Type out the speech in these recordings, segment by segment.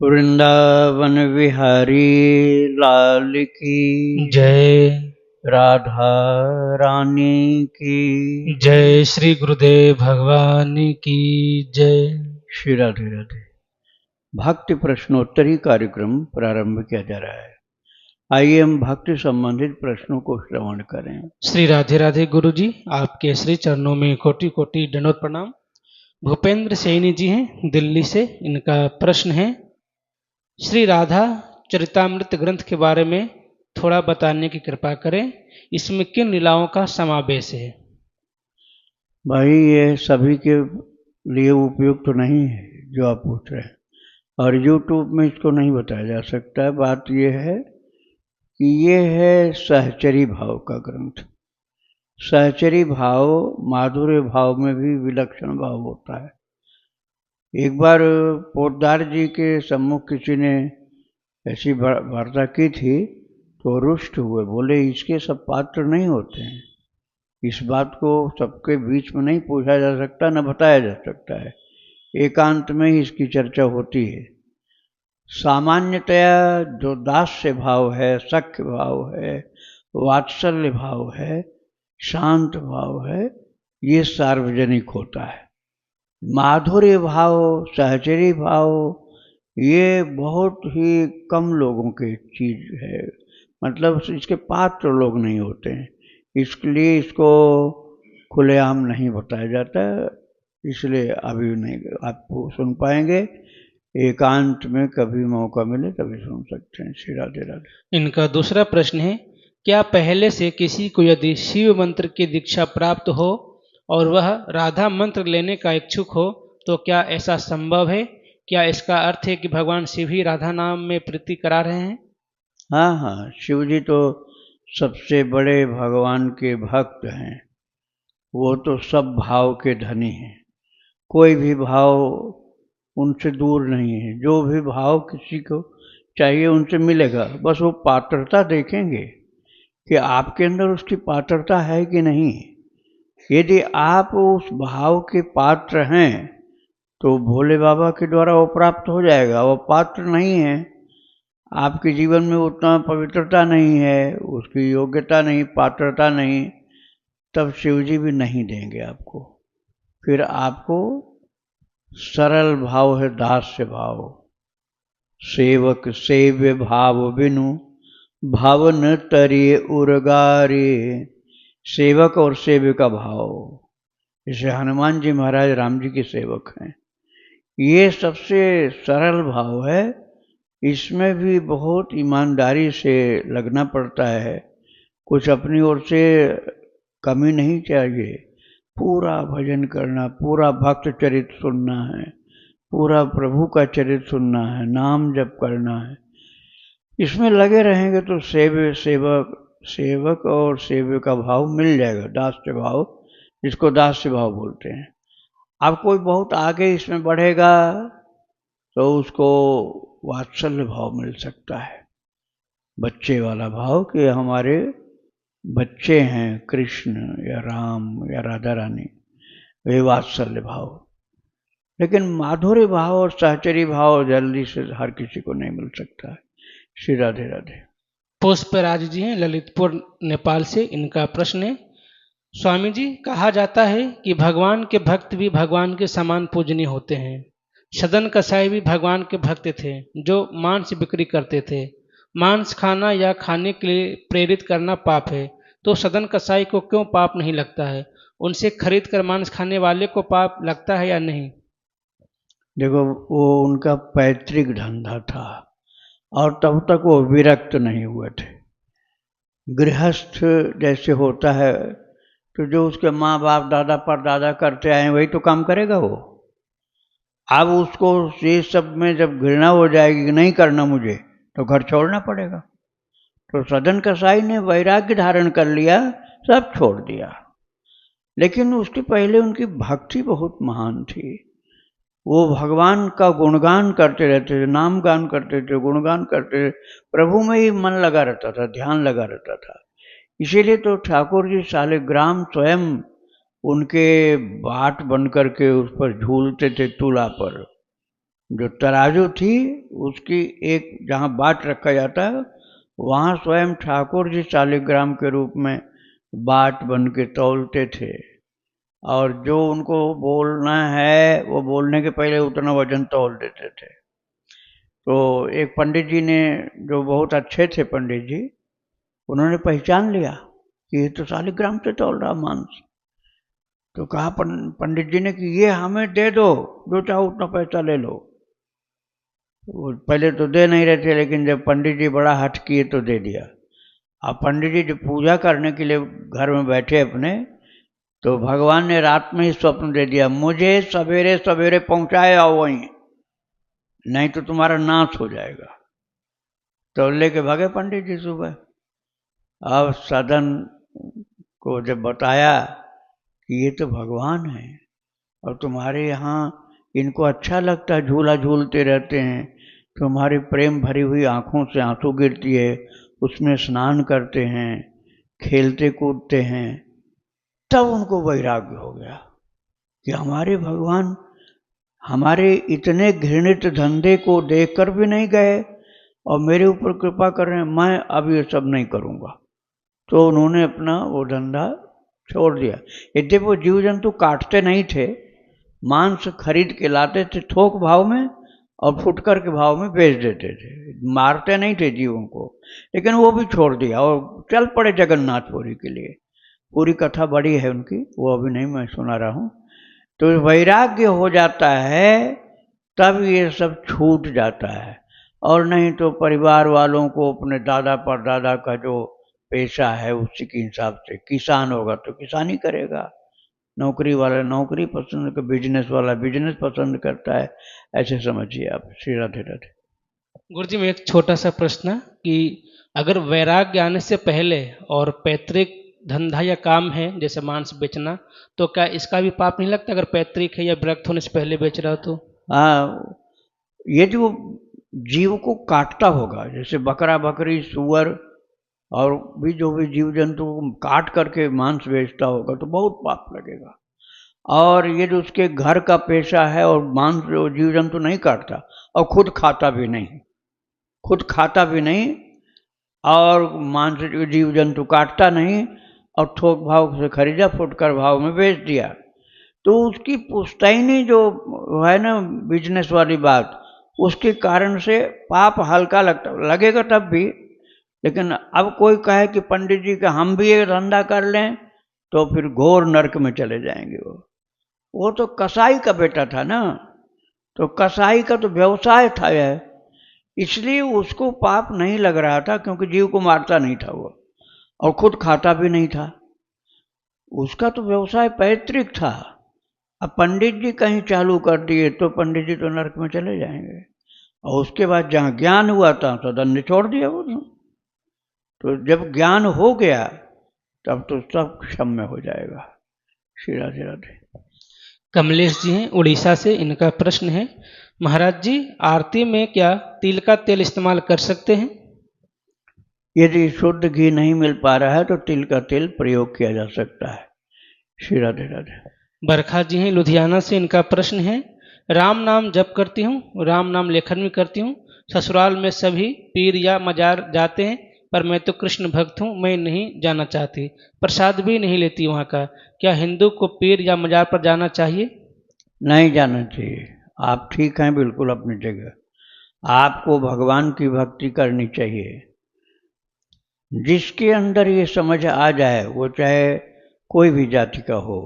वृंदावन विहारी लाल की जय। राधा रानी की जय श्री गुरुदेव भगवान की जय। श्री राधे राधे। भक्ति प्रश्नोत्तरी कार्यक्रम प्रारंभ किया जा रहा है। आइए हम भक्ति संबंधित प्रश्नों को श्रवण करें। श्री राधे राधे गुरु जी, आपके श्री चरणों में कोटि कोटि दंडवत प्रणाम। भूपेंद्र सैनी जी हैं दिल्ली से। इनका प्रश्न है, श्री राधा चरितामृत ग्रंथ के बारे में थोड़ा बताने की कृपा करें। इसमें किन लीलाओं का समावेश है? भाई ये सभी के लिए उपयुक्त तो नहीं है जो आप पूछ रहे हैं, और यूट्यूब में इसको नहीं बताया जा सकता। बात यह है कि ये है सहचरी भाव का ग्रंथ। सहचरी भाव माधुर्य भाव में भी विलक्षण भाव होता है। एक बार पोद्दार जी के सम्मुख किसी ने ऐसी वार्ता की थी तो रुष्ट हुए, बोले इसके सब पात्र नहीं होते हैं, इस बात को सबके बीच में नहीं पूछा जा सकता, न बताया जा सकता है, एकांत में ही इसकी चर्चा होती है। सामान्यतया जो दास्य भाव है, सख्य भाव है, वात्सल्य भाव है, शांत भाव है, ये सार्वजनिक होता है। माधुर्य भाव, सहचरी भाव, ये बहुत ही कम लोगों की चीज है, मतलब इसके पात्र लोग नहीं होते हैं, इसलिए इसको खुलेआम नहीं बताया जाता, इसलिए अभी नहीं आपको सुन पाएंगे। एकांत में कभी मौका मिले तभी सुन सकते हैं। श्री राधे राधे। इनका दूसरा प्रश्न है, क्या पहले से किसी को यदि शिव मंत्र की दीक्षा प्राप्त हो और वह राधा मंत्र लेने का इच्छुक हो तो क्या ऐसा संभव है? क्या इसका अर्थ है कि भगवान शिव ही राधा नाम में प्रीति करा रहे हैं? हाँ हाँ, शिव जी तो सबसे बड़े भगवान के भक्त हैं, वो तो सब भाव के धनी हैं, कोई भी भाव उनसे दूर नहीं है। जो भी भाव किसी को चाहिए उनसे मिलेगा, बस वो पात्रता देखेंगे कि आपके अंदर उसकी पात्रता है कि नहीं। यदि आप उस भाव के पात्र हैं तो भोले बाबा के द्वारा वो प्राप्त हो जाएगा। वो पात्र नहीं है, आपके जीवन में उतना पवित्रता नहीं है, उसकी योग्यता नहीं, पात्रता नहीं, तब शिवजी भी नहीं देंगे आपको। फिर आपको सरल भाव है, दास्य भाव। सेवक सेव्य भाव बिनु भवन तरिए उर्गारे। सेवक और सेव्य का भाव, जैसे हनुमान जी महाराज राम जी के सेवक हैं, ये सबसे सरल भाव है। इसमें भी बहुत ईमानदारी से लगना पड़ता है, कुछ अपनी ओर से कमी नहीं चाहिए। पूरा भजन करना, पूरा भक्त चरित सुनना है, पूरा प्रभु का चरित सुनना है, नाम जप करना है, इसमें लगे रहेंगे तो सेवक और सेव्य का भाव मिल जाएगा। दास्य भाव, जिसको दास्य भाव बोलते हैं। अब कोई बहुत आगे इसमें बढ़ेगा तो उसको वात्सल्य भाव मिल सकता है, बच्चे वाला भाव कि हमारे बच्चे हैं कृष्ण या राम या राधा रानी, वे वात्सल्य भाव। लेकिन माधुर्य भाव और सहचरी भाव जल्दी से हर किसी को नहीं मिल सकता है। श्री राधे राधे। पुष्पराज जी हैं ललितपुर नेपाल से। इनका प्रश्न है, स्वामी जी, कहा जाता है कि भगवान के भक्त भी भगवान के समान पूजनीय होते हैं। सदन कसाई भी भगवान के भक्त थे जो मांस बिक्री करते थे। मांस खाना या खाने के लिए प्रेरित करना पाप है, तो सदन कसाई को क्यों पाप नहीं लगता है? उनसे खरीद कर मांस खाने वाले को पाप लगता है या नहीं? देखो, वो उनका पैतृक धंधा था और तब तक वो विरक्त नहीं हुए थे। गृहस्थ जैसे होता है तो जो उसके माँ बाप दादा परदादा करते आए वही तो काम करेगा वो। अब उसको ये सब में जब घृणा हो जाएगी कि नहीं करना मुझे, तो घर छोड़ना पड़ेगा। तो सदन कसाई ने वैराग्य धारण कर लिया, सब छोड़ दिया। लेकिन उसके पहले उनकी भक्ति बहुत महान थी। वो भगवान का गुणगान करते रहते थे, नाम गान करते थे, गुणगान करते थे, प्रभु में ही मन लगा रहता था, ध्यान लगा रहता था। इसीलिए तो ठाकुर जी शालिग्राम स्वयं उनके बाट बन करके उस पर झूलते थे, तुला पर। जो तराजू थी उसकी एक जहाँ बाट रखा जाता है वहाँ स्वयं ठाकुर जी शालिग्राम के रूप में बाट बन के तौलते थे, और जो उनको बोलना है वो बोलने के पहले उतना वजन तौल देते थे। तो एक पंडित जी ने, जो बहुत अच्छे थे पंडित जी, उन्होंने पहचान लिया कि ये तो शालिग्राम से तौल रहा मांस। तो कहा पंडित जी ने कि ये हमें दे दो, जो चाहो उतना पैसा ले लो। वो पहले तो दे नहीं रहे थे, लेकिन जब पंडित जी बड़ा हठ किए तो दे दिया। अब पंडित जी जब पूजा करने के लिए घर में बैठे अपने, तो भगवान ने रात में ही स्वप्न दे दिया, मुझे सवेरे सवेरे पहुंचाए आओ वहीं, नहीं तो तुम्हारा नाश हो जाएगा। तो लेके भागे पंडित जी सुबह। अब सदन को जब बताया कि ये तो भगवान है और तुम्हारे यहाँ इनको अच्छा लगता है, झूला झूलते रहते हैं, तुम्हारी प्रेम भरी हुई आंखों से आंसू गिरती है, उसमें स्नान करते हैं, खेलते कूदते हैं, तब उनको वैराग्य हो गया कि हमारे भगवान हमारे इतने घृणित धंधे को देखकर भी नहीं गए और मेरे ऊपर कृपा कर रहे हैं, मैं अब ये सब नहीं करूँगा। तो उन्होंने अपना वो धंधा छोड़ दिया। यद्यपि वो जीव जंतु काटते नहीं थे, मांस खरीद के लाते थे थोक भाव में और फुटकर के भाव में बेच देते थे, मारते नहीं थे जीवों को, लेकिन वो भी छोड़ दिया और चल पड़े जगन्नाथपुरी के लिए। पूरी कथा बड़ी है उनकी, वो अभी नहीं मैं सुना रहा हूँ। तो वैराग्य हो जाता है तब ये सब छूट जाता है, और नहीं तो परिवार वालों को अपने दादा परदादा का जो पेशा है उसी के हिसाब से, किसान होगा तो किसानी करेगा, नौकरी वाला नौकरी पसंद कर, बिजनेस वाला बिजनेस पसंद करता है, ऐसे समझिए आप। श्री राधे राधे। गुरुजी में एक छोटा सा प्रश्न कि अगर वैराग्य आने से पहले और पैतृक धंधा या काम है जैसे मांस बेचना, तो क्या इसका भी पाप नहीं लगता अगर पैतृक है या विरक्त होने से पहले बेच रहा हो तो? हाँ, ये जो जीव को काटता होगा, जैसे बकरा बकरी सुअर और भी जो भी जीव जंतु काट करके मांस बेचता होगा तो बहुत पाप लगेगा। और ये जो उसके घर का पेशा है और मांस जो जीव जंतु नहीं काटता और खुद खाता भी नहीं, और मांस जो जीव जंतु काटता नहीं और थोक भाव से खरीदा, फुटकर भाव में बेच दिया, तो उसकी पुश्तैनी जो है ना बिजनेस वाली बात, उसके कारण से पाप हल्का लगेगा तब भी। लेकिन अब कोई कहे कि पंडित जी का हम भी ये धंधा कर लें, तो फिर घोर नरक में चले जाएंगे। वो तो कसाई का बेटा था ना, तो कसाई का तो व्यवसाय था यह, इसलिए उसको पाप नहीं लग रहा था, क्योंकि जीव को मारता नहीं था वो और खुद खाता भी नहीं था, उसका तो व्यवसाय पैतृक था। अब पंडित जी कहीं चालू कर दिए तो पंडित जी तो नरक में चले जाएंगे, और उसके बाद जहाँ ज्ञान हुआ था सदन ने छोड़ दिया वो। तो जब ज्ञान हो गया तब तो सब क्षम्य हो जाएगा। श्री राधे राधे। कमलेश जी हैं उड़ीसा से, इनका प्रश्न है, महाराज जी आरती में क्या तिल का तेल इस्तेमाल कर सकते हैं? यदि शुद्ध घी नहीं मिल पा रहा है तो तिल का तेल प्रयोग किया जा सकता है। श्री राधे राधे। बरखा जी हैं लुधियाना से, इनका प्रश्न है, राम नाम जप करती हूँ, राम नाम लेखन भी करती हूँ, ससुराल में सभी पीर या मजार जाते हैं, पर मैं तो कृष्ण भक्त हूँ, मैं नहीं जाना चाहती, प्रसाद भी नहीं लेती वहाँ का, क्या हिंदू को पीर या मजार पर जाना चाहिए? नहीं जाना चाहिए। आप ठीक हैं बिल्कुल अपनी जगह। आपको भगवान की भक्ति करनी चाहिए। जिसके अंदर ये समझ आ जाए, वो चाहे कोई भी जाति का हो,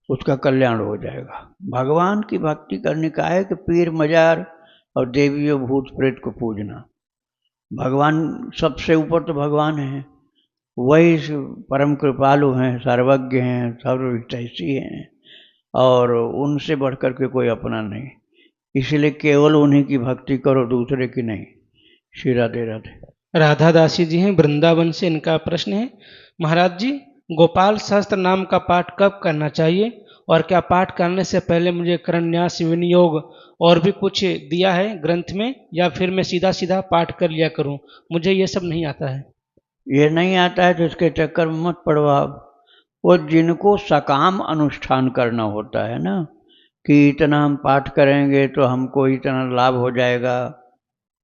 उसका कल्याण हो जाएगा। भगवान की भक्ति करने का है कि पीर मजार और देवियों भूत प्रेत को पूजना। भगवान सबसे ऊपर तो भगवान है, वही परम कृपालु हैं, सर्वज्ञ हैं, सर्वहितैषी हैं, और उनसे बढ़कर के कोई अपना नहीं, इसलिए केवल उन्हीं की भक्ति करो, दूसरे की नहीं। श्री राधे राधे। राधा दासी जी हैं वृंदावन से, इनका प्रश्न है, महाराज जी गोपाल सहस्त्र नाम का पाठ कब करना चाहिए, और क्या पाठ करने से पहले मुझे करन्यास विनियोग और भी कुछ दिया है ग्रंथ में, या फिर मैं सीधा सीधा पाठ कर लिया करूं? मुझे ये सब नहीं आता है। ये नहीं आता है तो इसके चक्कर में मत पड़ो आप। वो जिनको सकाम अनुष्ठान करना होता है ना, कि इतना हम पाठ करेंगे तो हमको इतना लाभ हो जाएगा।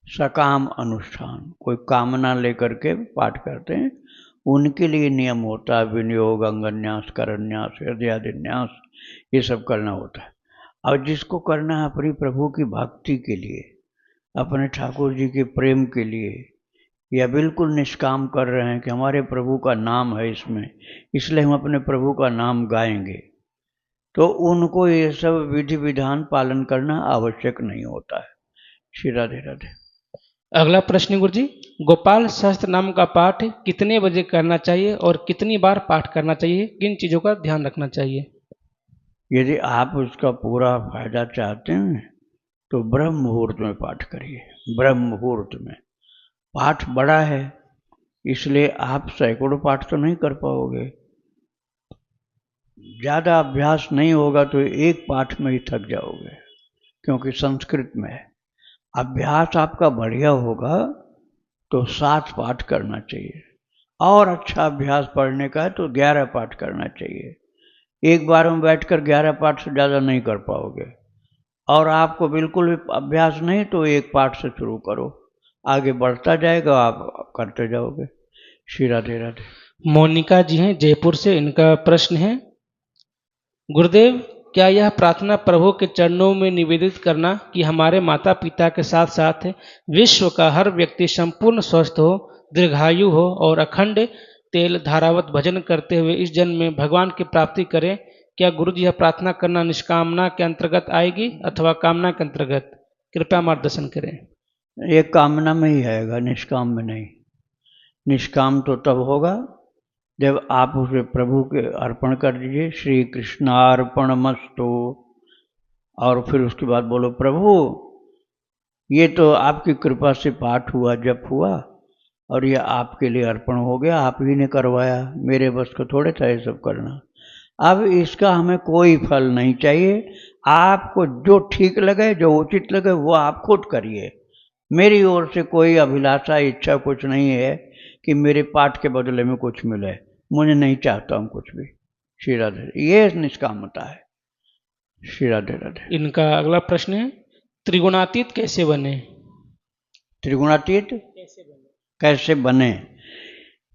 सकाम अनुष्ठान, कोई कामना लेकर के पाठ करते हैं, उनके लिए नियम होता है विनियोग, अंगन्यास, करन्यास, हृदयादिन्यास, ये सब करना होता है। और जिसको करना है अपनी प्रभु की भक्ति के लिए, अपने ठाकुर जी के प्रेम के लिए, या बिल्कुल निष्काम कर रहे हैं कि हमारे प्रभु का नाम है इसमें, इसलिए हम अपने प्रभु का नाम गाएंगे, तो उनको ये सब विधि विधान पालन करना आवश्यक नहीं होता है। श्री राधे राधे। अगला प्रश्न गुरु जी, गोपाल सहस्त्र नाम का पाठ कितने बजे करना चाहिए और कितनी बार पाठ करना चाहिए, किन चीजों का ध्यान रखना चाहिए? यदि आप उसका पूरा फायदा चाहते हैं तो ब्रह्म मुहूर्त में पाठ करिए। ब्रह्म मुहूर्त में पाठ बड़ा है, इसलिए आप सैकड़ों पाठ तो नहीं कर पाओगे, ज़्यादा अभ्यास नहीं होगा तो एक पाठ में ही थक जाओगे, क्योंकि संस्कृत में है। अभ्यास आपका बढ़िया होगा तो 7 पाठ करना चाहिए, और अच्छा अभ्यास पढ़ने का है तो 11 पाठ करना चाहिए। एक बार में बैठकर 11 पाठ से ज़्यादा नहीं कर पाओगे। और आपको बिल्कुल भी अभ्यास नहीं तो एक पाठ से शुरू करो, आगे बढ़ता जाएगा, आप करते जाओगे। श्री राधे राधे। मोनिका जी हैं जयपुर से, इनका प्रश्न है, गुरुदेव क्या यह प्रार्थना प्रभु के चरणों में निवेदित करना कि हमारे माता पिता के साथ साथ विश्व का हर व्यक्ति संपूर्ण स्वस्थ हो, दीर्घायु हो और अखंड तेल धारावत भजन करते हुए इस जन्म में भगवान की प्राप्ति करें, क्या गुरु जी यह प्रार्थना करना निष्कामना के अंतर्गत आएगी अथवा कामना के अंतर्गत? कृपया मार्गदर्शन करें। ये कामना में ही आएगा, निष्काम में नहीं। निष्काम तो तब होगा जब आप उसे प्रभु के अर्पण कर दीजिए, श्री कृष्णार्पणमस्तु, और फिर उसके बाद बोलो प्रभु ये तो आपकी कृपा से पाठ हुआ, जप हुआ, और ये आपके लिए अर्पण हो गया, आप ही ने करवाया, मेरे बस को थोड़े था ये सब करना। अब इसका हमें कोई फल नहीं चाहिए, आपको जो ठीक लगे, जो उचित लगे वो आप खुद करिए। मेरी ओर से कोई अभिलाषा, इच्छा कुछ नहीं है कि मेरे पाठ के बदले में कुछ मिले, मुझे नहीं चाहता हूँ कुछ भी। श्री राधे, ये निष्कामता है। श्री राधे राधे। इनका अगला प्रश्न है, त्रिगुणातीत कैसे बने? त्रिगुणातीत कैसे बने,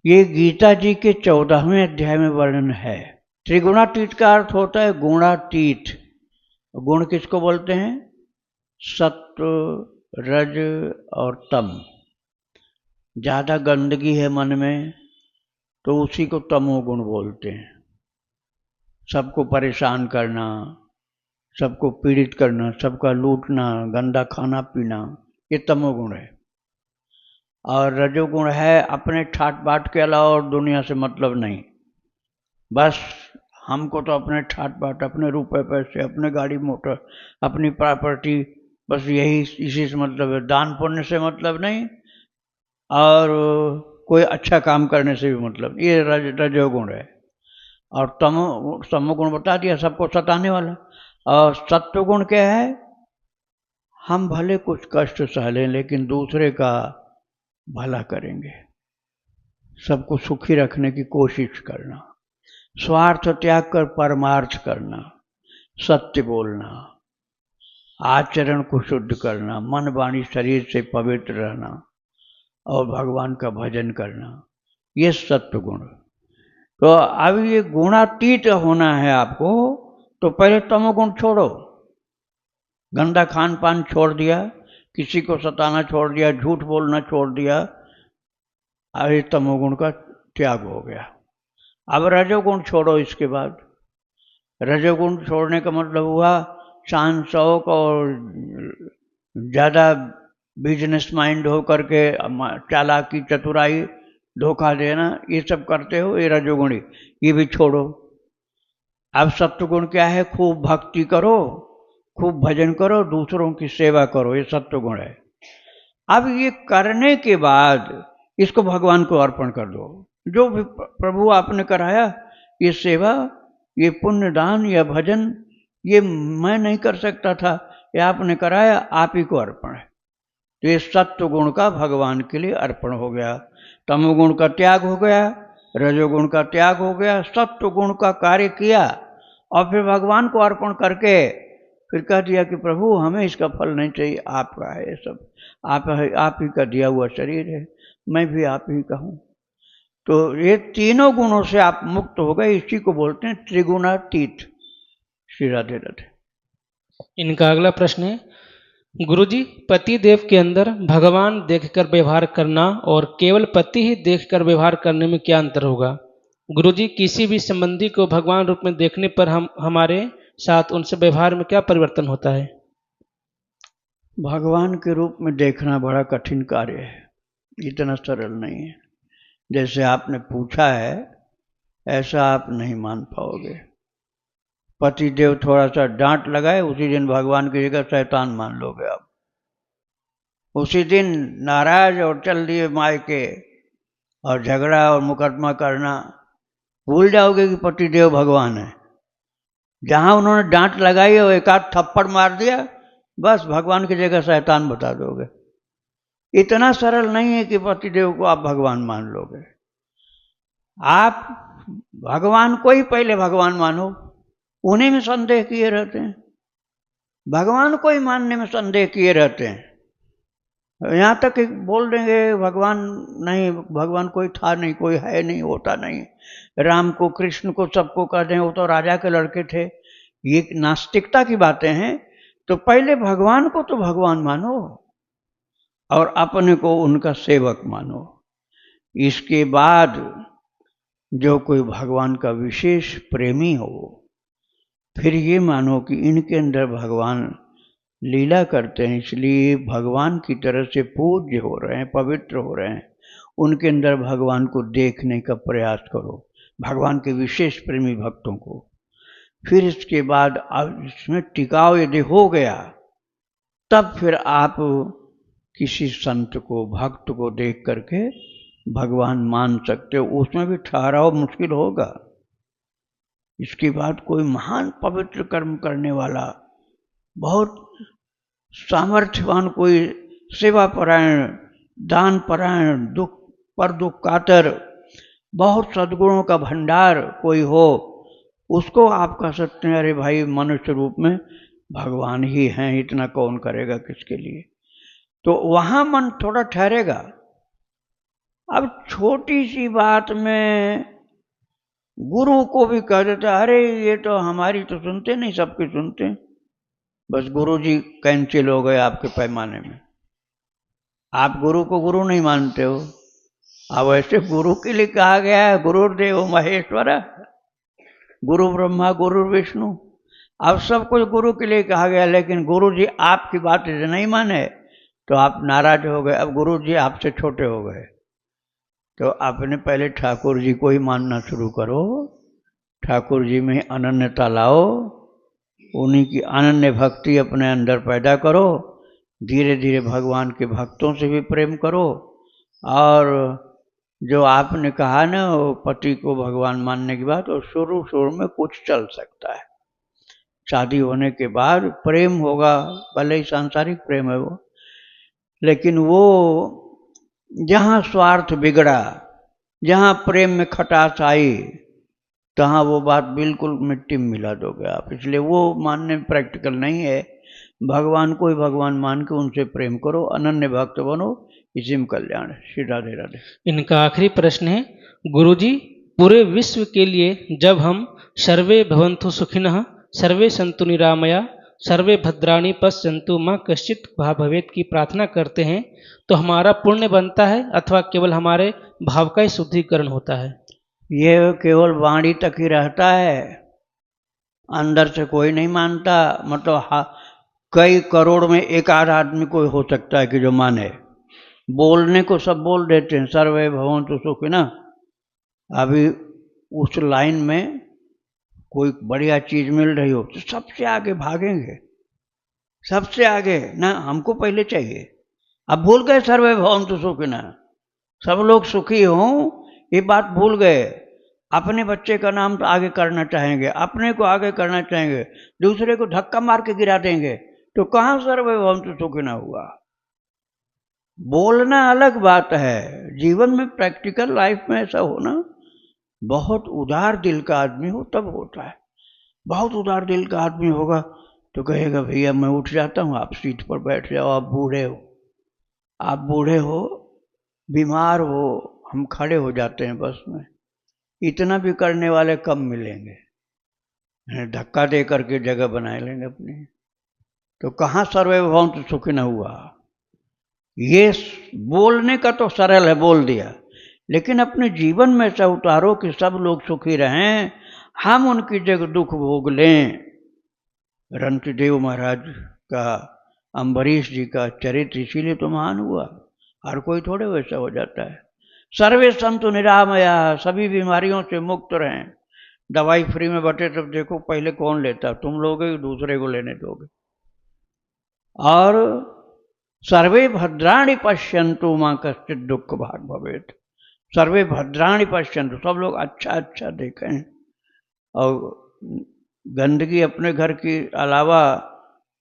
ये गीता जी के 14वें अध्याय में वर्णन है। त्रिगुणातीत का अर्थ होता है गुणातीत। गुण किसको बोलते हैं? सत्व, रज और तम। ज़्यादा गंदगी है मन में तो उसी को तमोगुण बोलते हैं। सबको परेशान करना, सबको पीड़ित करना, सबका लूटना, गंदा खाना पीना, ये तमोगुण है। और रजोगुण है अपने ठाट बाट के अलावा और दुनिया से मतलब नहीं, बस हमको तो अपने ठाट बाट, अपने रुपए पैसे, अपने गाड़ी मोटर, अपनी प्रॉपर्टी, बस यही, इसी से मतलब है। दान पुण्य से मतलब नहीं, और कोई अच्छा काम करने से भी मतलब, ये रजोगुण है। और तमोगुण बता दिया, सबको सताने वाला। और सत्वगुण क्या है? हम भले कुछ कष्ट सह लें लेकिन दूसरे का भला करेंगे, सबको सुखी रखने की कोशिश करना, स्वार्थ त्याग कर परमार्थ करना, सत्य बोलना, आचरण को शुद्ध करना, मन वाणी शरीर से पवित्र रहना और भगवान का भजन करना, ये सत्व गुण। तो अब ये गुणातीत होना है आपको, तो पहले तमोगुण छोड़ो। गंदा खान पान छोड़ दिया, किसी को सताना छोड़ दिया, झूठ बोलना छोड़ दिया, अरे तमोगुण का त्याग हो गया। अब रजोगुण छोड़ो। इसके बाद रजोगुण छोड़ने का मतलब हुआ शान शौक और ज़्यादा बिजनेस माइंड हो करके चालाकी, चतुराई, धोखा देना, ये सब करते हो, ये रजोगुणी, ये भी छोड़ो। अब सत्वगुण क्या है? खूब भक्ति करो, खूब भजन करो, दूसरों की सेवा करो, ये सत्वगुण है। अब ये करने के बाद इसको भगवान को अर्पण कर दो। जो भी प्रभु आपने कराया, ये सेवा, ये पुण्य दान या भजन, ये मैं नहीं कर सकता था, ये आपने कराया, आप ही को अर्पण है। तो ये सत्व गुण का भगवान के लिए अर्पण हो गया। तमोगुण का त्याग हो गया, रजोगुण का त्याग हो गया, सत्व गुण का कार्य किया और फिर भगवान को अर्पण करके फिर कह दिया कि प्रभु हमें इसका फल नहीं चाहिए, आपका है ये सब, आप ही का दिया हुआ शरीर है, मैं भी आप ही का हूँ। तो ये तीनों गुणों से आप मुक्त हो गए, इसी को बोलते हैं त्रिगुणातीत। श्री राधे राधे। इनका अगला प्रश्न है, गुरुजी, पति देव के अंदर भगवान देखकर व्यवहार करना और केवल पति ही देखकर व्यवहार करने में क्या अंतर होगा? गुरुजी, किसी भी संबंधी को भगवान रूप में देखने पर हमारे साथ उनसे व्यवहार में क्या परिवर्तन होता है? भगवान के रूप में देखना बड़ा कठिन कार्य है, इतना सरल नहीं है। जैसे आपने पूछा है ऐसा आप नहीं मान पाओगे। पति देव थोड़ा सा डांट लगाए, उसी दिन भगवान की जगह शैतान मान लोगे आप। उसी दिन नाराज और चल दिए मायके और झगड़ा और मुकदमा करना, भूल जाओगे कि पति देव भगवान है। जहां उन्होंने डांट लगाई और एक आध थप्पड़ मार दिया, बस भगवान की जगह शैतान बता दोगे। इतना सरल नहीं है कि पति देव को आप भगवान मान लोगे। आप भगवान को ही पहले भगवान मानो, उन्हीं में संदेह किए रहते हैं। भगवान को ही मानने में संदेह किए रहते हैं। यहाँ तक कि बोल देंगे भगवान नहीं, भगवान कोई था नहीं, कोई है नहीं, होता नहीं। राम को, कृष्ण को, सबको कह दें वो तो राजा के लड़के थे। ये नास्तिकता की बातें हैं। तो पहले भगवान को तो भगवान मानो और अपने को उनका सेवक मानो। इसके बाद जो कोई भगवान का विशेष प्रेमी हो, फिर ये मानो कि इनके अंदर भगवान लीला करते हैं, इसलिए भगवान की तरह से पूज्य हो रहे हैं, पवित्र हो रहे हैं। उनके अंदर भगवान को देखने का प्रयास करो, भगवान के विशेष प्रेमी भक्तों को। फिर इसके बाद अब इसमें टिकाव यदि हो गया, तब फिर आप किसी संत को, भक्त को देख करके भगवान मान सकते हो। उसमें भी ठहराव मुश्किल होगा। इसके बाद कोई महान पवित्र कर्म करने वाला, बहुत सामर्थ्यवान, कोई सेवा परायण, दान परायण, दुख कातर, बहुत सद्गुणों का भंडार कोई हो, उसको आप कह सकते हैं अरे भाई मनुष्य रूप में भगवान ही हैं, इतना कौन करेगा किसके लिए। तो वहां मन थोड़ा ठहरेगा। अब छोटी सी बात में गुरु को भी कह देता, अरे ये तो हमारी तो सुनते नहीं, सबकी सुनते, बस गुरु जी कैंसिल हो गए आपके पैमाने में। आप गुरु को गुरु नहीं मानते हो। अब ऐसे गुरु के लिए कहा गया है गुरुर्देव महेश्वर, गुरु ब्रह्मा गुरु विष्णु। अब सब कुछ गुरु के लिए कहा गया, लेकिन गुरु जी आपकी बात नहीं माने तो आप नाराज हो गए। अब गुरु जी आपसे छोटे हो गए, तो आपने पहले ठाकुर जी को ही मानना शुरू करो। ठाकुर जी में अनन्यता लाओ, उन्हीं की अनन्य भक्ति अपने अंदर पैदा करो। धीरे धीरे भगवान के भक्तों से भी प्रेम करो। और जो आपने कहा ना वो पति को भगवान मानने की बात, और शुरू में कुछ चल सकता है। शादी होने के बाद प्रेम होगा, भले ही सांसारिक प्रेम है वो, लेकिन वो जहाँ स्वार्थ बिगड़ा, जहाँ प्रेम में खटास आई, तहाँ वो बात बिल्कुल मिट्टी में मिला दोगे आप। इसलिए वो मानने में प्रैक्टिकल नहीं है। भगवान को ही भगवान मान के उनसे प्रेम करो, अनन्य भक्त बनो, इसी में कल्याण है। श्री राधे राधे। इनका आखिरी प्रश्न है, गुरुजी, पूरे विश्व के लिए जब हम सर्वे भवन्तु सुखिनः, सर्वे सन्तु निरामया, सर्वे भद्राणि पश्यन्तु मां कश्चित् भवेत् की प्रार्थना करते हैं, तो हमारा पुण्य बनता है अथवा केवल हमारे भाव का ही शुद्धिकरण होता है? ये केवल वाणी तक ही रहता है, अंदर से कोई नहीं मानता। मतलब कई करोड़ में एक आध आदमी कोई हो सकता है कि जो माने। बोलने को सब बोल देते हैं, सर्वे भवन्तु सुखिनः। अभी उस लाइन में कोई बढ़िया चीज मिल रही हो तो सबसे आगे भागेंगे, सबसे आगे ना, हमको पहले चाहिए। अब भूल गए सर्वे भवन्तु सुखिनः, सब लोग सुखी हों, ये बात भूल गए। अपने बच्चे का नाम तो आगे करना चाहेंगे, अपने को आगे करना चाहेंगे, दूसरे को धक्का मार के गिरा देंगे, तो कहाँ सर्वे भवन्तु सुखिनः हुआ। बोलना अलग बात है, जीवन में प्रैक्टिकल लाइफ में ऐसा होना, बहुत उदार दिल का आदमी हो तब होता है। बहुत उदार दिल का आदमी होगा तो कहेगा भैया मैं उठ जाता हूँ, आप सीट पर बैठ जाओ, आप बूढ़े हो, बीमार हो, हम खड़े हो जाते हैं बस में। इतना भी करने वाले कम मिलेंगे, धक्का दे करके जगह बनाए लेंगे अपनी। तो कहाँ सर्वभौम सुखी न हुआ। ये बोलने का तो सरल है, बोल दिया, लेकिन अपने जीवन में ऐसा उतारो कि सब लोग सुखी रहें, हम उनकी जगह दुख भोग लें। रणदेव महाराज का, अम्बरीश जी का चरित्र इसीलिए तो महान हुआ। हर कोई थोड़े वैसा हो जाता है। सर्वे संतु निरामया, सभी बीमारियों से मुक्त रहें। दवाई फ्री में बटे तब देखो पहले कौन लेता, तुम लोगे दूसरे को लेने दोगे। और सर्वे भद्राणि पश्यन्तु मां कश्चित् दुख भाग भवेत्। सर्वे भद्राणि पश्यन्तु, सब लोग अच्छा अच्छा देखें। और गंदगी अपने घर के अलावा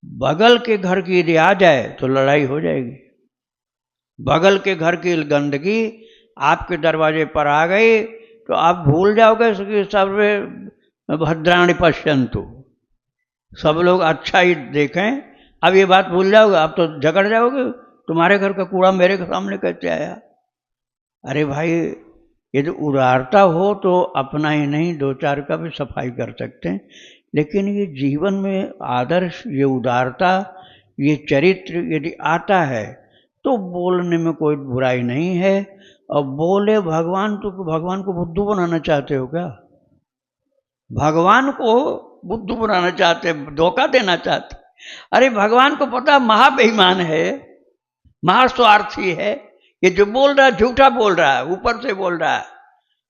बगल के घर की यदि आ जाए तो लड़ाई हो जाएगी। बगल के घर की गंदगी आपके दरवाजे पर आ गई तो आप भूल जाओगे कि सर्वे भद्राणि पश्यन्तु, सब लोग अच्छा ही देखें। अब ये बात भूल जाओगे, आप तो झगड़ जाओगे, तुम्हारे घर का कूड़ा मेरे सामने कैसे आया। अरे भाई, यदि उदारता हो तो अपना ही नहीं दो चार का भी सफाई कर सकते हैं। लेकिन ये जीवन में आदर्श, ये उदारता, ये चरित्र यदि आता है तो बोलने में कोई बुराई नहीं है। और बोले भगवान, तो भगवान को बुद्धू बनाना चाहते हो क्या? भगवान को बुद्धू बनाना चाहते, धोखा देना चाहते। अरे भगवान को पता महाबेईमान है, महास्वार्थी है। ये जो बोल रहा है झूठा बोल रहा है, ऊपर से बोल रहा है,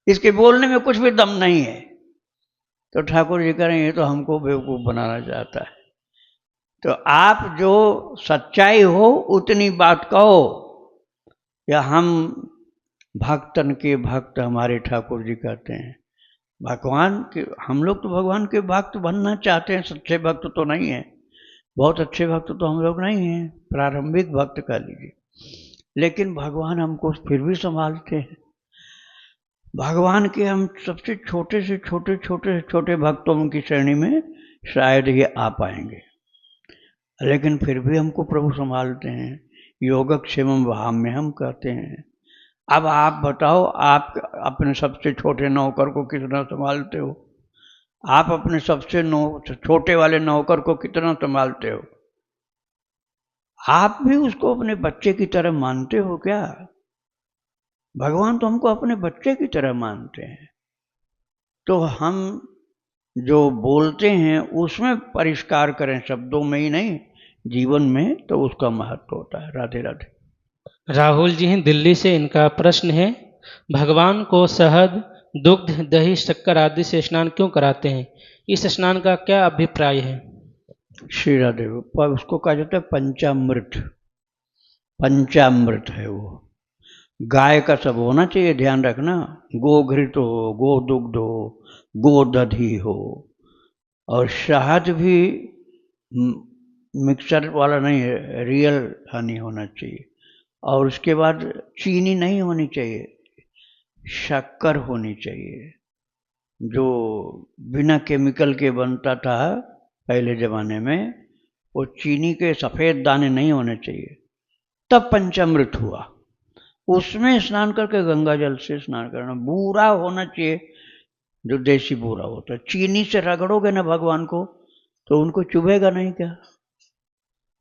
इसके बोलने में कुछ भी दम नहीं है। तो ठाकुर जी कह रहे हैं ये तो हमको बेवकूफ बनाना चाहता है। तो आप जो सच्चाई हो उतनी बात कहो। या हम भक्तन के भक्त हमारे ठाकुर जी कहते हैं, भगवान के, हम लोग तो भगवान के भक्त बनना चाहते हैं, सच्चे भक्त तो नहीं है। बहुत अच्छे भक्त तो हम लोग नहीं हैं, प्रारंभिक भक्त कह लीजिए। लेकिन भगवान हमको फिर भी संभालते हैं। भगवान के हम सबसे छोटे से छोटे भक्तों की श्रेणी में शायद ये आ पाएंगे, लेकिन फिर भी हमको प्रभु संभालते हैं। योगक्षेमम भाव में हम कहते हैं। अब आप बताओ, आप अपने सबसे छोटे नौकर को कितना संभालते हो? आप अपने सबसे छोटे वाले नौकर को कितना संभालते हो? आप भी उसको अपने बच्चे की तरह मानते हो क्या? भगवान तो हमको अपने बच्चे की तरह मानते हैं। तो हम जो बोलते हैं उसमें परिष्कार करें, शब्दों में ही नहीं, जीवन में, तो उसका महत्व होता है। राधे राधे। राहुल जी हैं दिल्ली से, इनका प्रश्न है, भगवान को शहद, दुग्ध, दही, शक्कर आदि से स्नान क्यों कराते हैं? इस स्नान का क्या अभिप्राय है? श्री राधे। पर उसको कहा जाता है पंचामृत। पंचामृत है वो। गाय का सब होना चाहिए, ध्यान रखना। गोघृत हो, गो दुग्ध हो, गो दधी हो। और शहद भी मिक्सर वाला नहीं है, रियल हनी होना चाहिए। और उसके बाद चीनी नहीं होनी चाहिए, शक्कर होनी चाहिए, जो बिना केमिकल के बनता था पहले ज़माने में। वो चीनी के सफ़ेद दाने नहीं होने चाहिए, तब पंचामृत हुआ। उसमें स्नान करके गंगा जल से स्नान करना। बूरा होना चाहिए, जो देसी बूरा होता है। चीनी से रगड़ोगे ना भगवान को तो उनको चुभेगा नहीं क्या?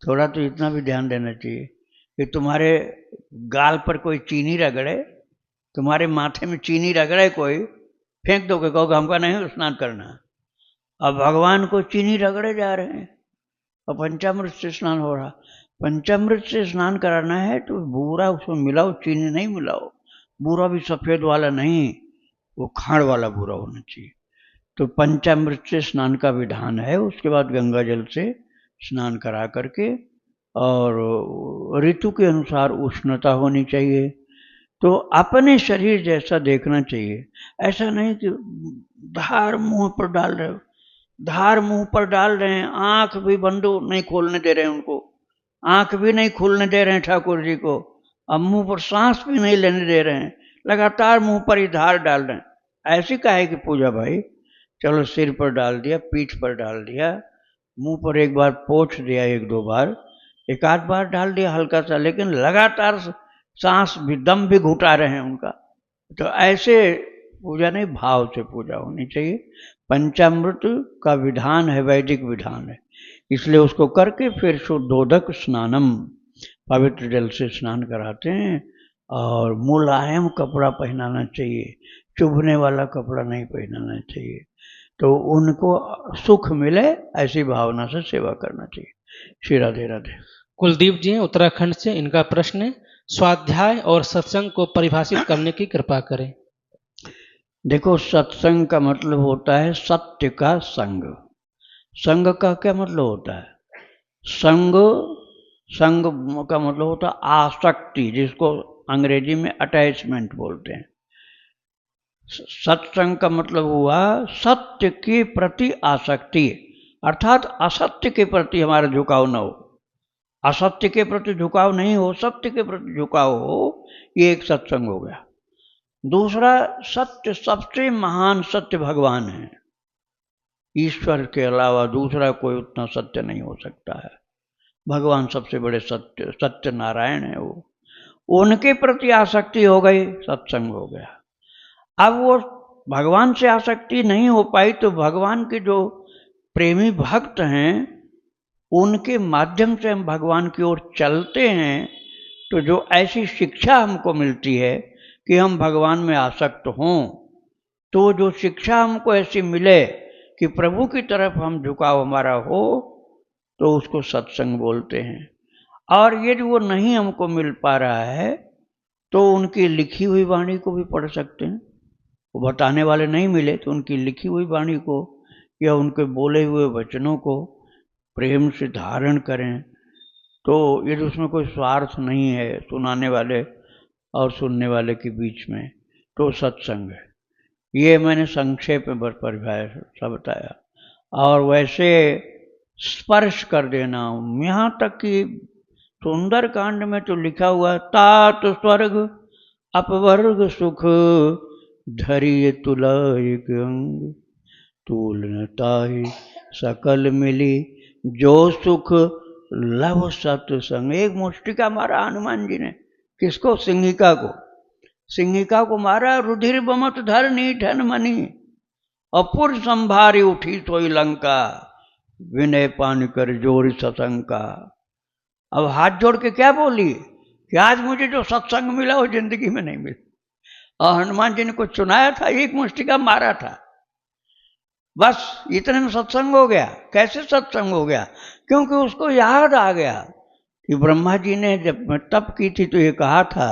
थोड़ा तो इतना भी ध्यान देना चाहिए कि तुम्हारे गाल पर कोई चीनी रगड़े, तुम्हारे माथे में चीनी रगड़े कोई, फेंक दोगे, कहोगे हमका नहीं स्नान करना। अब भगवान को चीनी रगड़े जा रहे हैं और पंचामृत से स्नान हो रहा। पंचामृत से स्नान कराना है तो बूरा उसमें मिलाओ, चीनी नहीं मिलाओ। बूरा भी सफ़ेद वाला नहीं, वो खाड़ वाला बूरा होना चाहिए। तो पंचामृत से स्नान का विधान है। उसके बाद गंगा जल से स्नान करा करके, और ऋतु के अनुसार उष्णता होनी चाहिए। तो अपने शरीर जैसा देखना चाहिए। ऐसा नहीं कि धार मुंह पर डाल रहे हो, धार मुंह पर डाल रहे हैं, आंख भी बंदो नहीं खोलने दे रहे हैं उनको, आंख भी नहीं खोलने दे रहे हैं ठाकुर जी को, अब मुंह पर सांस भी नहीं लेने दे रहे हैं, लगातार मुंह पर ही धार डाल रहे हैं। ऐसी काहे की पूजा भाई? चलो सिर पर डाल दिया, पीठ पर डाल दिया, मुंह पर एक बार पोंछ दिया, एक दो बार, एक आध बार डाल दिया हल्का सा, लेकिन लगातार सांस भी, दम भी घुटा रहे हैं उनका। तो ऐसे पूजा नहीं, भाव से पूजा होनी चाहिए। पंचामृत का विधान है, वैदिक विधान है, इसलिए उसको करके फिर शुद्धोदक स्नानम, पवित्र जल से स्नान कराते हैं। और मुलायम कपड़ा पहनाना चाहिए, चुभने वाला कपड़ा नहीं पहनाना चाहिए, तो उनको सुख मिले, ऐसी भावना से सेवा करना चाहिए। श्री राधे राधे। कुलदीप जी हैं उत्तराखंड से, इनका प्रश्न है स्वाध्याय और सत्संग को परिभाषित करने की कृपा करें। देखो, सत्संग का मतलब होता है सत्य का संग। संग का क्या मतलब होता है? संग, संग का मतलब होता है आसक्ति, जिसको अंग्रेजी में अटैचमेंट बोलते हैं। सत्संग का मतलब हुआ सत्य के प्रति आसक्ति, अर्थात असत्य के प्रति हमारा झुकाव न हो। असत्य के प्रति झुकाव नहीं हो, सत्य के प्रति झुकाव हो, ये एक सत्संग हो गया। दूसरा, सत्य, सबसे महान सत्य भगवान है। ईश्वर के अलावा दूसरा कोई उतना सत्य नहीं हो सकता है। भगवान सबसे बड़े सत्य, सत्य नारायण है वो, उनके प्रति आसक्ति हो गई, सत्संग हो गया। अब वो भगवान से आसक्ति नहीं हो पाई, तो भगवान के जो प्रेमी भक्त हैं उनके माध्यम से हम भगवान की ओर चलते हैं, तो जो ऐसी शिक्षा हमको मिलती है कि हम भगवान में आसक्त हों, तो जो शिक्षा हमको ऐसी मिले कि प्रभु की तरफ हम झुकाव हमारा हो, तो उसको सत्संग बोलते हैं। और यदि वो नहीं हमको मिल पा रहा है, तो उनकी लिखी हुई वाणी को भी पढ़ सकते हैं। वो बताने वाले नहीं मिले तो उनकी लिखी हुई वाणी को या उनके बोले हुए वचनों को प्रेम से धारण करें। तो यदि उसमें कोई स्वार्थ नहीं है सुनाने वाले और सुनने वाले के बीच में, तो सत्संग है। ये मैंने संक्षेप में परिभाषा बताया। और वैसे स्पर्श कर देना, यहाँ तक कि सुंदर कांड में तो लिखा हुआ, तात स्वर्ग अपवर्ग सुख धरिय तुला एक अंग, तूल न ताहि सकल मिली जो सुख लव सत्संग। एक मुष्टिका मारा हनुमान जी ने, किसको? सिंहिका को। सिंहिका को मारा, रुधिर बमत धर नीठन मणि, अपुर संभारी उठी सोई लंका, विनय पान कर जोर सतंका। अब हाथ जोड़ के क्या बोली कि आज मुझे जो सत्संग मिला वो जिंदगी में नहीं मिला। और हनुमान जी ने कुछ सुनाया था, एक मुष्टिका मारा था, बस इतने में सत्संग हो गया। कैसे सत्संग हो गया? क्योंकि उसको याद आ गया कि ब्रह्मा जी ने जब तप की थी तो ये कहा था,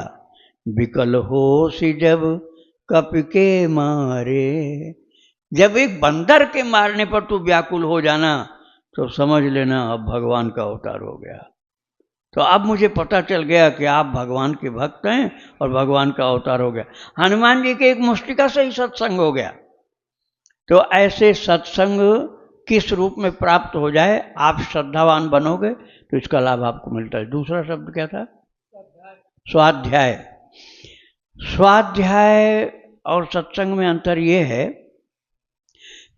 विकल हो सी जब कप के मारे। जब एक बंदर के मारने पर तू व्याकुल हो जाना, तो समझ लेना अब भगवान का अवतार हो गया। तो अब मुझे पता चल गया कि आप भगवान के भक्त हैं और भगवान का अवतार हो गया। हनुमान जी के एक मुष्टिका से ही सत्संग हो गया। तो ऐसे सत्संग किस रूप में प्राप्त हो जाए, आप श्रद्धावान बनोगे तो इसका लाभ आपको मिलता है। दूसरा शब्द क्या था? स्वाध्याय। स्वाध्याय और सत्संग में अंतर ये है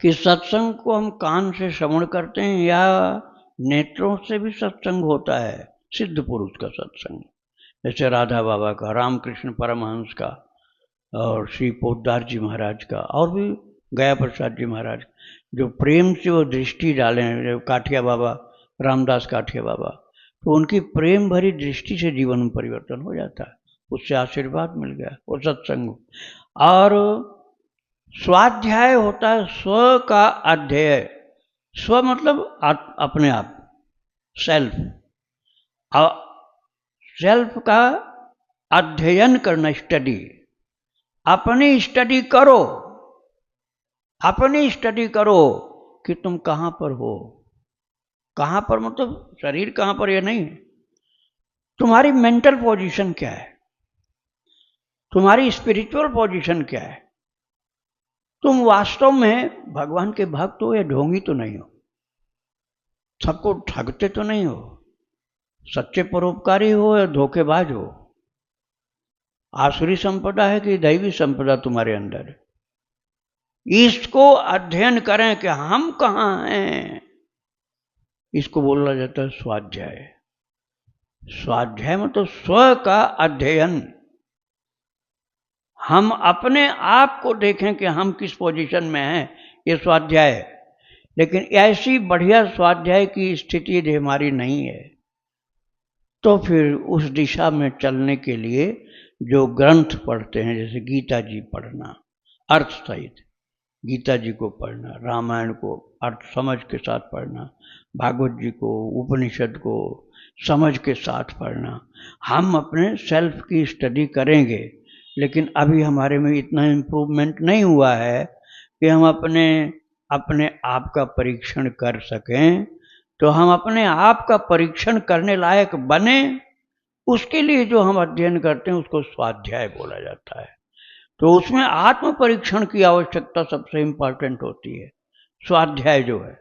कि सत्संग को हम कान से श्रवण करते हैं या नेत्रों से भी सत्संग होता है। सिद्ध पुरुष का सत्संग, जैसे राधा बाबा का, रामकृष्ण परमहंस का, और श्री पोद्दार जी महाराज का, और भी गया प्रसाद जी महाराज, जो प्रेम से वो दृष्टि डाले हैं, काठिया बाबा, रामदास काठिया बाबा, तो उनकी प्रेम भरी दृष्टि से जीवन में परिवर्तन हो जाता है, उससे आशीर्वाद मिल गया, वो सत्संग। और स्वाध्याय होता है स्व का अध्यय। स्व मतलब अपने आप, सेल्फ। सेल्फ का अध्ययन करना, स्टडी। अपनी स्टडी करो, अपनी स्टडी करो कि तुम कहाँ पर हो। कहाँ पर मतलब शरीर कहाँ पर, यह नहीं, तुम्हारी मेंटल पोजीशन क्या है, तुम्हारी स्पिरिचुअल पोजीशन क्या है, तुम वास्तव में भगवान के भक्त हो या ढोंगी तो नहीं हो, सबको ठगते तो नहीं हो, सच्चे परोपकारी हो या धोखेबाज हो, आसुरी संपदा है कि दैवी संपदा तुम्हारे अंदर है। इसको अध्ययन करें कि हम कहाँ हैं, इसको बोला जाता है स्वाध्याय। स्वाध्याय मतलब स्व का अध्ययन। हम अपने आप को देखें कि हम किस पोजीशन में हैं, ये स्वाध्याय है। लेकिन ऐसी बढ़िया स्वाध्याय की स्थिति यदि हमारी नहीं है तो फिर उस दिशा में चलने के लिए जो ग्रंथ पढ़ते हैं, जैसे गीता जी पढ़ना अर्थ सहित, गीता जी को पढ़ना, रामायण को अर्थ समझ के साथ पढ़ना, भागवत जी को, उपनिषद को समझ के साथ पढ़ना, हम अपने सेल्फ की स्टडी करेंगे। लेकिन अभी हमारे में इतना इम्प्रूवमेंट नहीं हुआ है कि हम अपने आप का परीक्षण कर सकें। तो हम अपने आप का परीक्षण करने लायक बने, उसके लिए जो हम अध्ययन करते हैं उसको स्वाध्याय बोला जाता है। तो उसमें आत्म परीक्षण की आवश्यकता सबसे इम्पोर्टेंट होती है, स्वाध्याय जो है।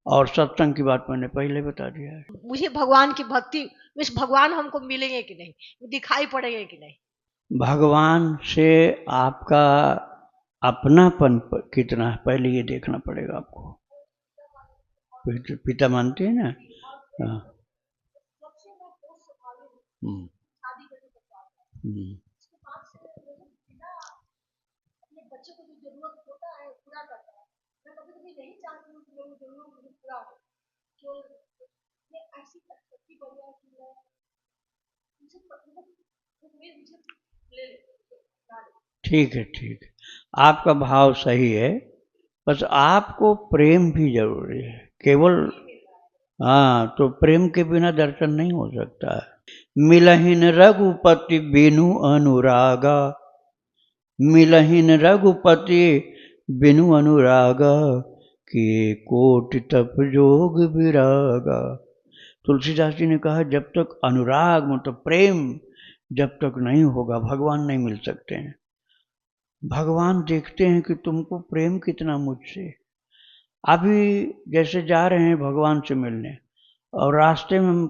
और सत्संग की बात मैंने पहले बता दिया है। मुझे भगवान की भक्ति में भगवान हमको मिलेंगे कि नहीं, दिखाई पड़ेंगे कि नहीं? भगवान से आपका अपनापन कितना है पहले ये देखना पड़ेगा आपको। पिता मानते हैं ना। हाँ। ठीक है, ठीक है, आपका भाव सही है। बस आपको प्रेम भी जरूरी है, केवल हाँ, तो प्रेम के बिना दर्शन नहीं हो सकता है। मिलहिन रघुपति बिनु अनुरागा, मिलहिन रघुपति बिनु अनुरागा, कि कोटि तप जोग विरागा। तुलसीदास जी ने कहा जब तक अनुराग मतलब प्रेम जब तक नहीं होगा भगवान नहीं मिल सकते हैं। भगवान देखते हैं कि तुमको प्रेम कितना मुझसे। अभी जैसे जा रहे हैं भगवान से मिलने और रास्ते में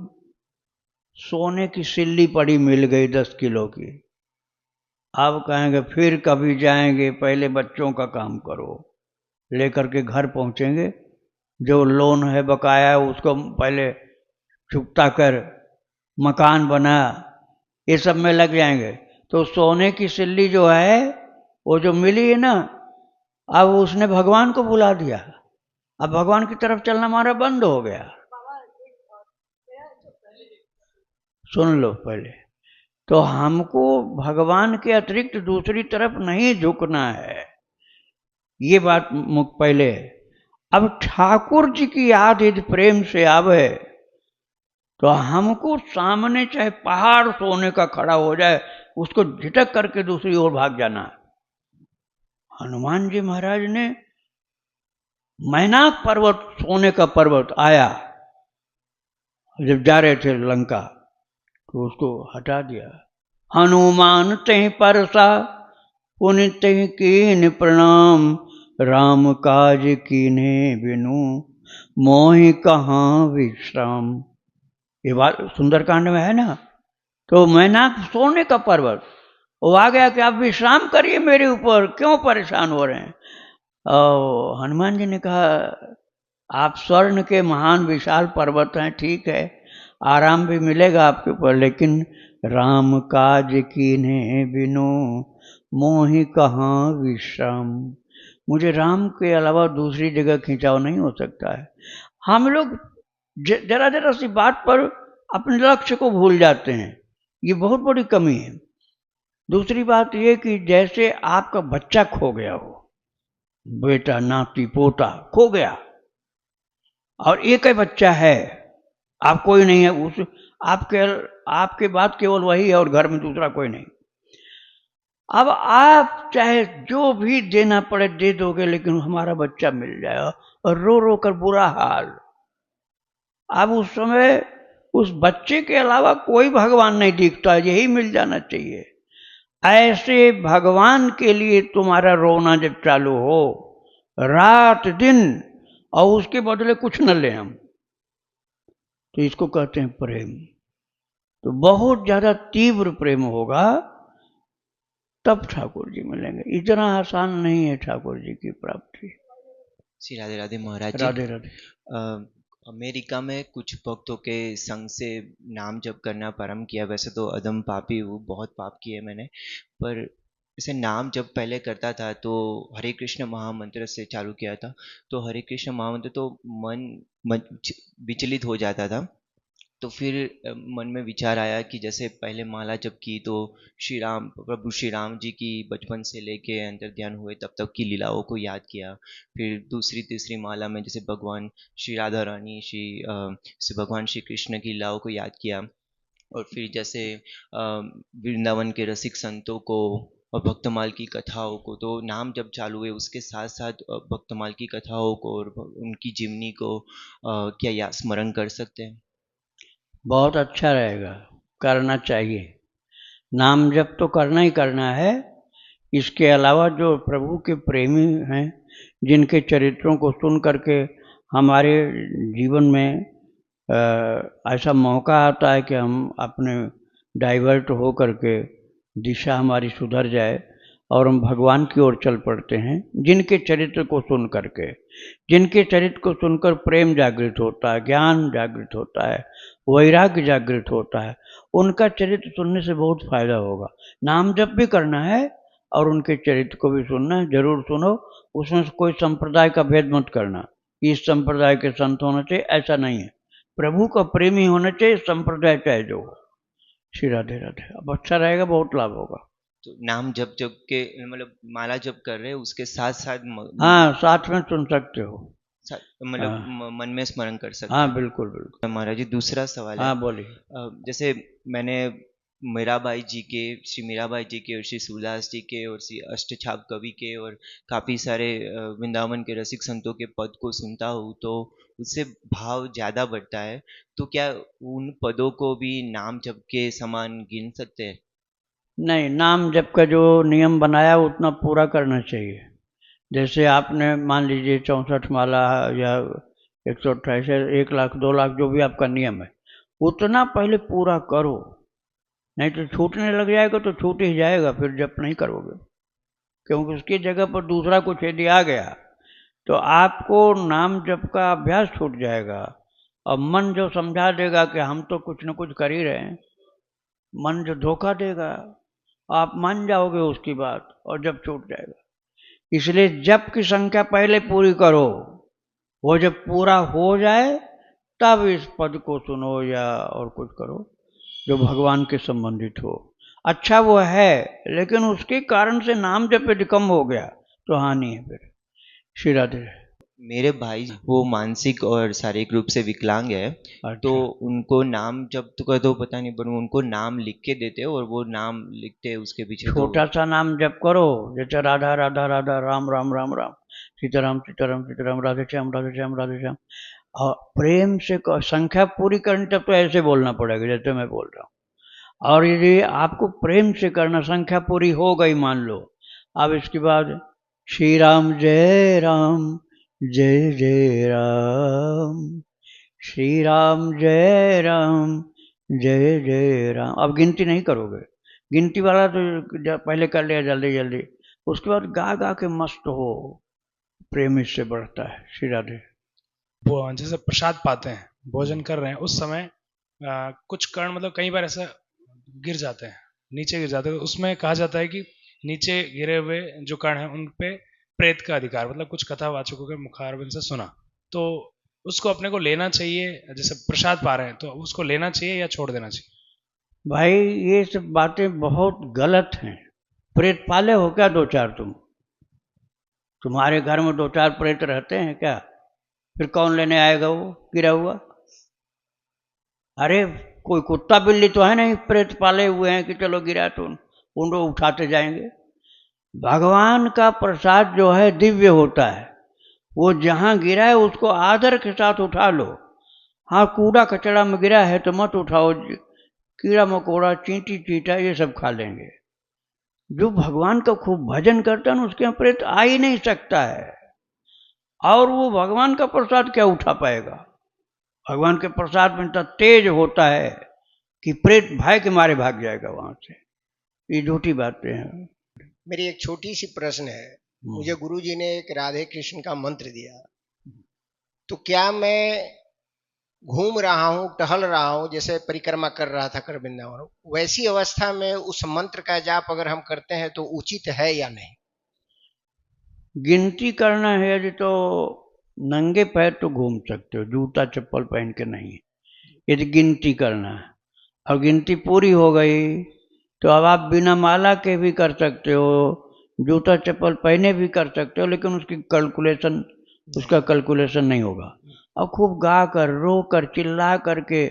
सोने की सिल्ली पड़ी मिल गई 10 किलो की, अब कहेंगे फिर कभी जाएंगे, पहले बच्चों का काम करो। लेकर के घर पहुंचेंगे, जो लोन है बकाया उसको पहले चुकता कर, मकान बना, ये सब में लग जाएंगे। तो सोने की सिल्ली जो है वो जो मिली है ना, अब उसने भगवान को बुला दिया, अब भगवान की तरफ चलना हमारा बंद हो गया। सुन लो पहले, तो हमको भगवान के अतिरिक्त दूसरी तरफ नहीं झुकना है, ये बात पहले है। अब ठाकुर जी की याद यदि प्रेम से आवे तो हमको सामने चाहे पहाड़ सोने का खड़ा हो जाए उसको झटक करके दूसरी ओर भाग जाना है। हनुमान जी महाराज ने मैनाक पर्वत, सोने का पर्वत आया, जब जा रहे थे लंका तो उसको हटा दिया। हनुमान तहि परसा पुनित कीन प्रणाम, राम काज कीने बिनु मोहि कहाँ विश्राम। ये बात सुंदरकांड में है ना। तो मैनाक सोने का पर्वत वो आ गया कि आप विश्राम करिए मेरे ऊपर, क्यों परेशान हो रहे हैं। और हनुमान जी ने कहा आप स्वर्ण के महान विशाल पर्वत हैं, ठीक है आराम भी मिलेगा आपके ऊपर, लेकिन राम काज कीन्हे बिनु मोहि कहाँ विश्राम। मुझे राम के अलावा दूसरी जगह खिंचाव नहीं हो सकता है। हम लोग जरा जरा सी बात पर अपने लक्ष्य को भूल जाते हैं, ये बहुत बड़ी कमी है। दूसरी बात ये कि जैसे आपका बच्चा खो गया हो, बेटा नाती पोता खो गया, और एक ही बच्चा है, आप कोई नहीं है, उस आपके बाद केवल वही है और घर में दूसरा कोई नहीं। अब आप चाहे जो भी देना पड़े दे दोगे, लेकिन हमारा बच्चा मिल जाएगा, और रो रो कर बुरा हाल। अब उस समय उस बच्चे के अलावा कोई भगवान नहीं दिखता, यही मिल जाना चाहिए। ऐसे भगवान के लिए तुम्हारा रोना जब चालू हो रात दिन, और उसके बदले कुछ न ले हम, तो इसको कहते हैं प्रेम। तो बहुत ज्यादा तीव्र प्रेम होगा तब ठाकुर जी मिलेंगे। इतना आसान नहीं है ठाकुर जी की प्राप्ति। श्री राधे राधे महाराज जी। राधे राधे। अमेरिका में कुछ भक्तों के संग से नाम जप करना प्रारंभ किया। वैसे तो अदम पापी हूँ, बहुत पाप किए मैंने, पर जैसे नाम जब पहले करता था तो हरे कृष्ण महामंत्र से चालू किया था। तो हरे कृष्ण महामंत्र तो मन विचलित हो जाता था। तो फिर मन में विचार आया कि जैसे पहले माला जब की तो प्रभु श्री राम जी की बचपन से लेके अंतर ध्यान हुए तब तक की लीलाओं को याद किया। फिर दूसरी तीसरी माला में जैसे भगवान श्री राधा रानी से भगवान श्री कृष्ण की लीलाओं को याद किया। और फिर जैसे वृंदावन के रसिक संतों को और भक्तमाल की कथाओं को, तो नाम जब चालू हुए उसके साथ साथ भक्तमाल की कथाओं को और उनकी जीवनी को क्या या स्मरण कर सकते हैं? बहुत अच्छा रहेगा, करना चाहिए। नाम जप तो करना ही करना है। इसके अलावा जो प्रभु के प्रेमी हैं, जिनके चरित्रों को सुन करके हमारे जीवन में ऐसा मौका आता है कि हम अपने डाइवर्ट हो करके दिशा हमारी सुधर जाए और हम भगवान की ओर चल पड़ते हैं। जिनके चरित्र को सुन करके, जिनके चरित्र को सुनकर प्रेम जागृत होता है, ज्ञान जागृत होता है, वैराग्य जागृत होता है, उनका चरित्र सुनने से बहुत फायदा होगा। नाम जप भी करना है और उनके चरित्र को भी सुनना है, जरूर सुनो। उसमें कोई संप्रदाय का भेद मत करना, इस संप्रदाय के संत होना चाहिए, ऐसा नहीं है। प्रभु का प्रेमी होना चाहिए, संप्रदाय चाहे जो हो। श्री राधे राधे। अब अच्छा रहेगा, बहुत लाभ होगा। तो नाम जप जप के मतलब माला जप कर रहे हैं उसके साथ साथ हाँ, साथ में सुन सकते हो। मतलब हाँ। मन में स्मरण कर सकते हाँ, हैं। बिल्कुल बिल्कुल। महाराज जी, दूसरा सवाल है। हाँ, बोलिए। जैसे मैंने मीराबाई जी के, श्री मीराबाई जी के और श्री सूरदास जी के और श्री अष्टछाप कवि के और काफ़ी सारे वृंदावन के रसिक संतों के पद को सुनता हूँ तो उससे भाव ज़्यादा बढ़ता है। तो क्या उन पदों को भी नाम जप के समान गिन सकते हैं? नहीं, नाम जप का जो नियम बनाया उतना पूरा करना चाहिए। जैसे आपने मान लीजिए 64 माला या 128, 1 लाख 2 लाख जो भी आपका नियम है, उतना पहले पूरा करो। नहीं तो छूटने लग जाएगा तो छूट ही जाएगा, फिर जप नहीं करोगे। क्योंकि उसकी जगह पर दूसरा कुछ यदि आ गया तो आपको नाम जप का अभ्यास छूट जाएगा। और मन जो समझा देगा कि हम तो कुछ न कुछ कर ही रहे हैं, मन जो धोखा देगा, आप मान जाओगे उसकी बात और जब छूट जाएगा। इसलिए जप की संख्या पहले पूरी करो, वो जब पूरा हो जाए तब इस पद को सुनो या और कुछ करो जो भगवान के संबंधित हो। अच्छा वो है, लेकिन उसके कारण से नाम जब यदि कम हो गया तो हानि है फिर। श्री राधे। मेरे भाई वो मानसिक और शारीरिक रूप से विकलांग है। अच्छा। तो उनको नाम जब तो तो पता नहीं, पर उनको नाम लिख के देते और वो नाम लिखते हैं उसके पीछे तो छोटा सा नाम जप करो, जैसे राधा राधा राधा, राम राम राम राम, सीताराम सीताराम सीताराम, राधे श्याम राधे श्याम राधे श्याम। और प्रेम से संख्या पूरी करनी तब तो ऐसे बोलना पड़ेगा जैसे मैं बोल रहा हूँ। और यदि आपको प्रेम से करना, संख्या पूरी हो गई मान लो, अब इसके बाद श्री राम जय राम, श्री राम जय जय राम। अब गिनती नहीं करोगे, गिनती वाला तो पहले कर लिया जल्दी जल्दी, उसके बाद गा गा के मस्त हो, प्रेम इससे बढ़ता है। श्री राधे। वो जैसे प्रसाद पाते हैं, भोजन कर रहे हैं, उस समय कुछ कर्ण मतलब कई बार ऐसा गिर जाते हैं, नीचे गिर जाते हैं, तो उसमें कहा जाता है कि नीचे गिरे हुए जो कर्ण हैं उन पे प्रेत का अधिकार, मतलब कुछ कथावाचकों के मुखारबिंद से सुना, तो उसको अपने को लेना चाहिए। जैसे प्रसाद पा रहे हैं तो उसको लेना चाहिए या छोड़ देना चाहिए? भाई ये सब बातें बहुत गलत हैं। प्रेत पाले हो क्या दो चार? तुम्हारे घर में दो चार प्रेत रहते हैं क्या? फिर कौन लेने आएगा वो गिरा हुआ? अरे कोई कुत्ता बिल्ली तो है नहीं प्रेत पाले हुए हैं कि चलो गिरा तो उनको उठाते जाएंगे। भगवान का प्रसाद जो है दिव्य होता है, वो जहां गिरा है उसको आदर के साथ उठा लो। हाँ, कूड़ा कचड़ा में गिरा है तो मत उठाओ, कीड़ा मकोड़ा चींटी चींटा ये सब खा लेंगे। जो भगवान का खूब भजन करता है ना, उसके यहाँ प्रेत आ ही नहीं सकता है। और वो भगवान का प्रसाद क्या उठा पाएगा? भगवान के प्रसाद में इतना तेज होता है कि प्रेत भय के मारे भाग जाएगा वहां से। ये झूठी बातें हैं। मेरी एक छोटी सी प्रश्न है। मुझे गुरुजी ने एक राधे कृष्ण का मंत्र दिया, तो क्या मैं घूम रहा हूँ, टहल रहा हूँ, जैसे परिक्रमा कर रहा था कर वृंदावन, वैसी अवस्था में उस मंत्र का जाप अगर हम करते हैं तो उचित है या नहीं? गिनती करना है यदि तो नंगे पैर तो घूम सकते हो, जूता चप्पल पहन के नहीं। यदि गिनती करना है और गिनती पूरी हो गई तो अब आप बिना माला के भी कर सकते हो, जूता चप्पल पहने भी कर सकते हो, लेकिन उसका कैलकुलेशन नहीं होगा। और खूब गा कर, रो कर, चिल्ला करके,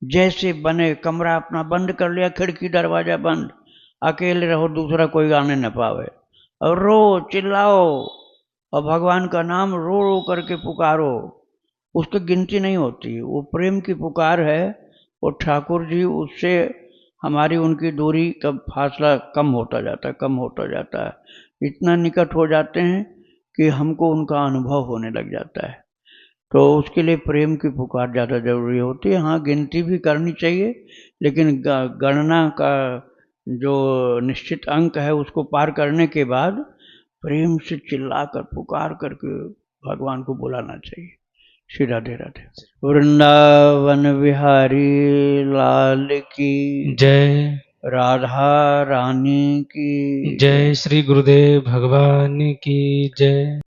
जैसे बने कमरा अपना बंद कर लिया, खिड़की दरवाजा बंद, अकेले रहो, दूसरा कोई आने न पावे, और रो चिल्लाओ और भगवान का नाम रो रो करके पुकारो। उसकी गिनती नहीं होती, वो प्रेम की पुकार है। और ठाकुर जी उससे हमारी उनकी दूरी का फासला कम होता जाता है, इतना निकट हो जाते हैं कि हमको उनका अनुभव होने लग जाता है। तो उसके लिए प्रेम की पुकार ज़्यादा जरूरी होती है। हाँ, गिनती भी करनी चाहिए, लेकिन गणना का जो निश्चित अंक है उसको पार करने के बाद प्रेम से चिल्लाकर पुकार करके भगवान को बुलाना चाहिए। श्री राधे राधे। वृंदावन बिहारी लाल की जय। राधा रानी की जय। श्री गुरुदेव भगवान की जय।